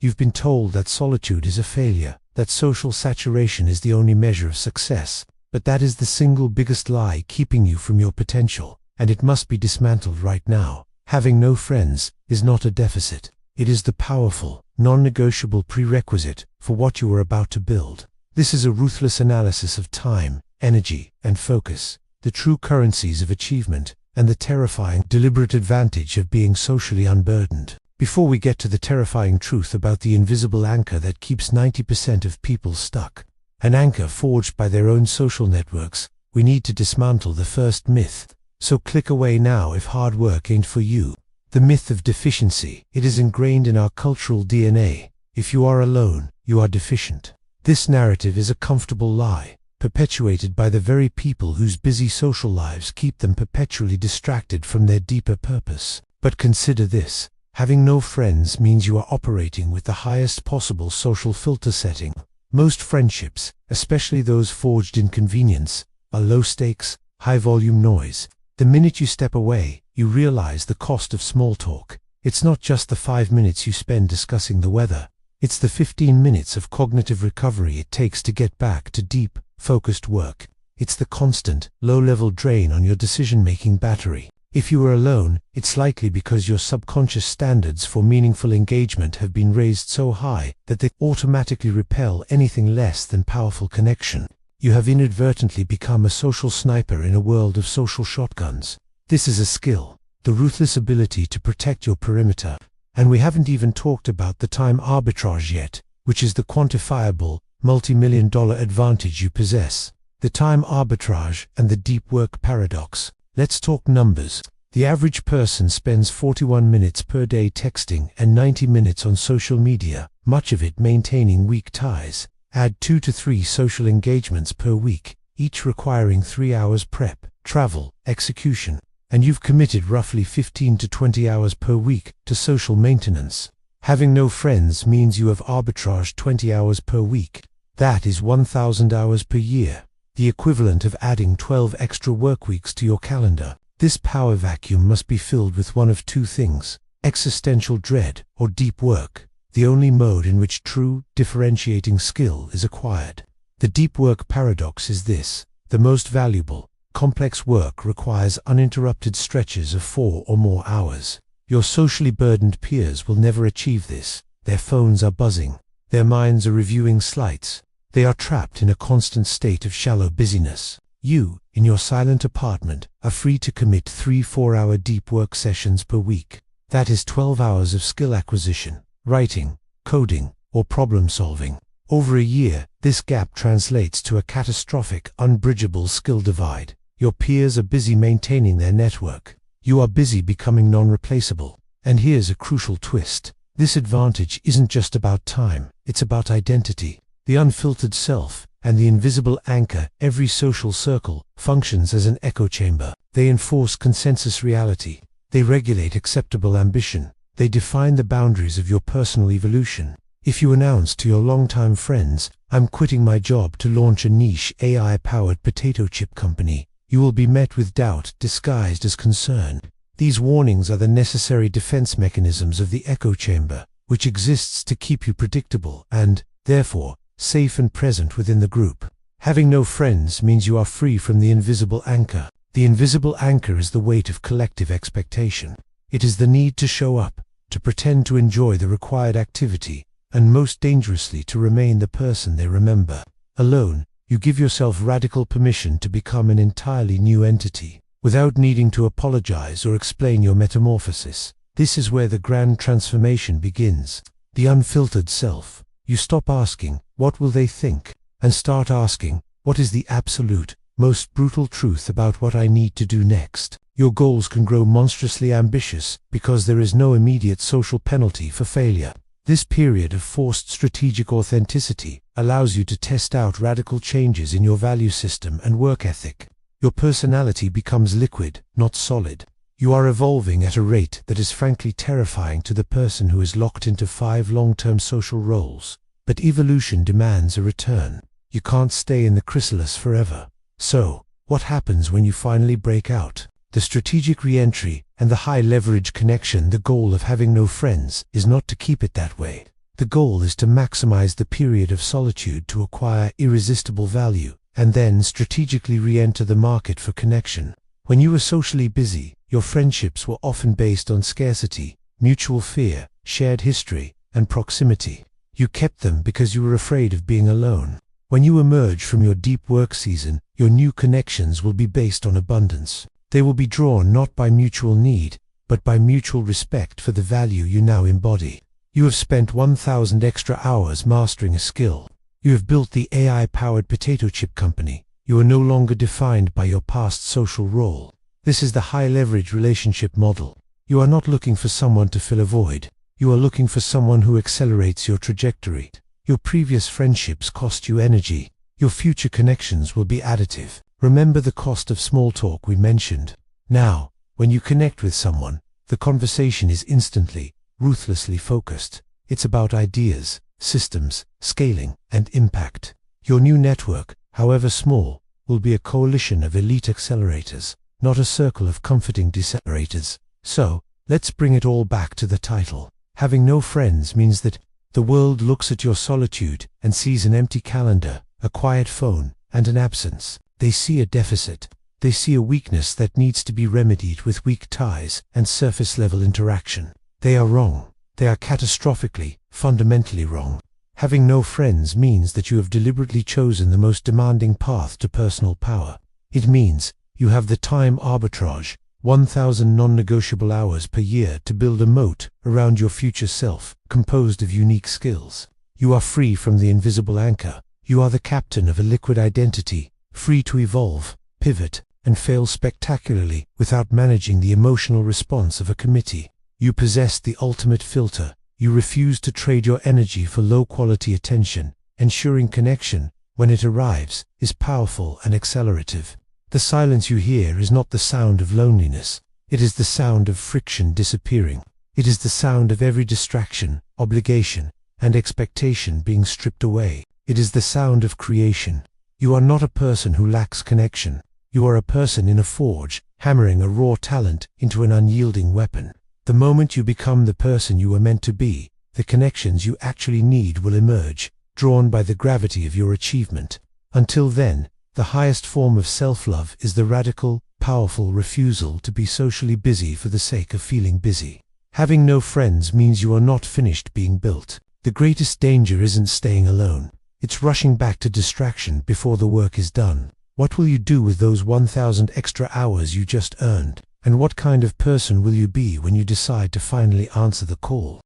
You've been told that solitude is a failure, that social saturation is the only measure of success, but that is the single biggest lie keeping you from your potential, and it must be dismantled right now. Having no friends is not a deficit. It is the powerful, non-negotiable prerequisite for what you are about to build. This is a ruthless analysis of time, energy, and focus, the true currencies of achievement, and the terrifying, deliberate advantage of being socially unburdened. Before we get to the terrifying truth about the invisible anchor that keeps 90% of people stuck, an anchor forged by their own social networks, we need to dismantle the first myth. So click away now if hard work ain't for you. The myth of deficiency. It is ingrained in our cultural DNA. If you are alone, you are deficient. This narrative is a comfortable lie, perpetuated by the very people whose busy social lives keep them perpetually distracted from their deeper purpose. But consider this. Having no friends means you are operating with the highest possible social filter setting. Most friendships, especially those forged in convenience, are low stakes, high volume noise. The minute you step away, you realize the cost of small talk. It's not just the 5 minutes you spend discussing the weather. It's the 15 minutes of cognitive recovery it takes to get back to deep, focused work. It's the constant, low-level drain on your decision-making battery. If you are alone, it's likely because your subconscious standards for meaningful engagement have been raised so high that they automatically repel anything less than powerful connection. You have inadvertently become a social sniper in a world of social shotguns. This is a skill, the ruthless ability to protect your perimeter. And we haven't even talked about the time arbitrage yet, which is the quantifiable, multi-million-dollar advantage you possess. The time arbitrage and the deep work paradox. Let's talk numbers. The average person spends 41 minutes per day texting and 90 minutes on social media, much of it maintaining weak ties. Add 2 to 3 social engagements per week, each requiring 3 hours prep, travel, execution, and you've committed roughly 15 to 20 hours per week to social maintenance. Having no friends means you have arbitraged 20 hours per week. That is 1,000 hours per year, the equivalent of adding 12 extra work weeks to your calendar. This power vacuum must be filled with one of two things: existential dread or deep work, the only mode in which true, differentiating skill is acquired. The deep work paradox is this: the most valuable, complex work requires uninterrupted stretches of 4 or more hours. Your socially burdened peers will never achieve this. Their phones are buzzing. Their minds are reviewing slides. They are trapped in a constant state of shallow busyness. You, in your silent apartment, are free to commit 3-4-hour deep work sessions per week. That is 12 hours of skill acquisition, writing, coding, or problem solving. Over a year, this gap translates to a catastrophic, unbridgeable skill divide. Your peers are busy maintaining their network. You are busy becoming non-replaceable. And here's a crucial twist. This advantage isn't just about time, it's about identity. The unfiltered self and the invisible anchor. Every social circle functions as an echo chamber. They enforce consensus reality. They regulate acceptable ambition. They define the boundaries of your personal evolution. If you announce to your longtime friends, "I'm quitting my job to launch a niche AI-powered potato chip company," you will be met with doubt disguised as concern. These warnings are the necessary defense mechanisms of the echo chamber, which exists to keep you predictable and, therefore, safe and present within the group. Having no friends means you are free from the invisible anchor. The invisible anchor is the weight of collective expectation. It is the need to show up, to pretend to enjoy the required activity, and most dangerously to remain the person they remember. Alone, you give yourself radical permission to become an entirely new entity, without needing to apologize or explain your metamorphosis. This is where the grand transformation begins. The unfiltered self. You stop asking, "What will they think?" and start asking, "What is the absolute, most brutal truth about what I need to do next?" Your goals can grow monstrously ambitious because there is no immediate social penalty for failure. This period of forced strategic authenticity allows you to test out radical changes in your value system and work ethic. Your personality becomes liquid, not solid. You are evolving at a rate that is frankly terrifying to the person who is locked into 5 long-term social roles. But evolution demands a return. You can't stay in the chrysalis forever. So, what happens when you finally break out? The strategic re-entry and the high-leverage connection. The goal of having no friends is not to keep it that way. The goal is to maximize the period of solitude to acquire irresistible value, and then strategically re-enter the market for connection. When you were socially busy, your friendships were often based on scarcity, mutual fear, shared history, and proximity. You kept them because you were afraid of being alone. When you emerge from your deep work season, your new connections will be based on abundance. They will be drawn not by mutual need, but by mutual respect for the value you now embody. You have spent 1,000 extra hours mastering a skill. You have built the AI-powered potato chip company. You are no longer defined by your past social role. This is the high-leverage relationship model. You are not looking for someone to fill a void. You are looking for someone who accelerates your trajectory. Your previous friendships cost you energy. Your future connections will be additive. Remember the cost of small talk we mentioned. Now, when you connect with someone, the conversation is instantly, ruthlessly focused. It's about ideas, systems, scaling, and impact. Your new network, however small, will be a coalition of elite accelerators, not a circle of comforting decelerators. So, let's bring it all back to the title. Having no friends means that the world looks at your solitude and sees an empty calendar, a quiet phone, and an absence. They see a deficit. They see a weakness that needs to be remedied with weak ties and surface-level interaction. They are wrong. They are catastrophically, fundamentally wrong. Having no friends means that you have deliberately chosen the most demanding path to personal power. It means you have the time arbitrage, 1,000 non-negotiable hours per year to build a moat around your future self, composed of unique skills. You are free from the invisible anchor. You are the captain of a liquid identity, free to evolve, pivot, and fail spectacularly without managing the emotional response of a committee. You possess the ultimate filter. You refuse to trade your energy for low-quality attention, ensuring connection, when it arrives, is powerful and accelerative. The silence you hear is not the sound of loneliness. It is the sound of friction disappearing. It is the sound of every distraction, obligation, and expectation being stripped away. It is the sound of creation. You are not a person who lacks connection. You are a person in a forge, hammering a raw talent into an unyielding weapon. The moment you become the person you were meant to be, the connections you actually need will emerge, drawn by the gravity of your achievement. Until then, the highest form of self-love is the radical, powerful refusal to be socially busy for the sake of feeling busy. Having no friends means you are not finished being built. The greatest danger isn't staying alone. It's rushing back to distraction before the work is done. What will you do with those 1,000 extra hours you just earned? And what kind of person will you be when you decide to finally answer the call?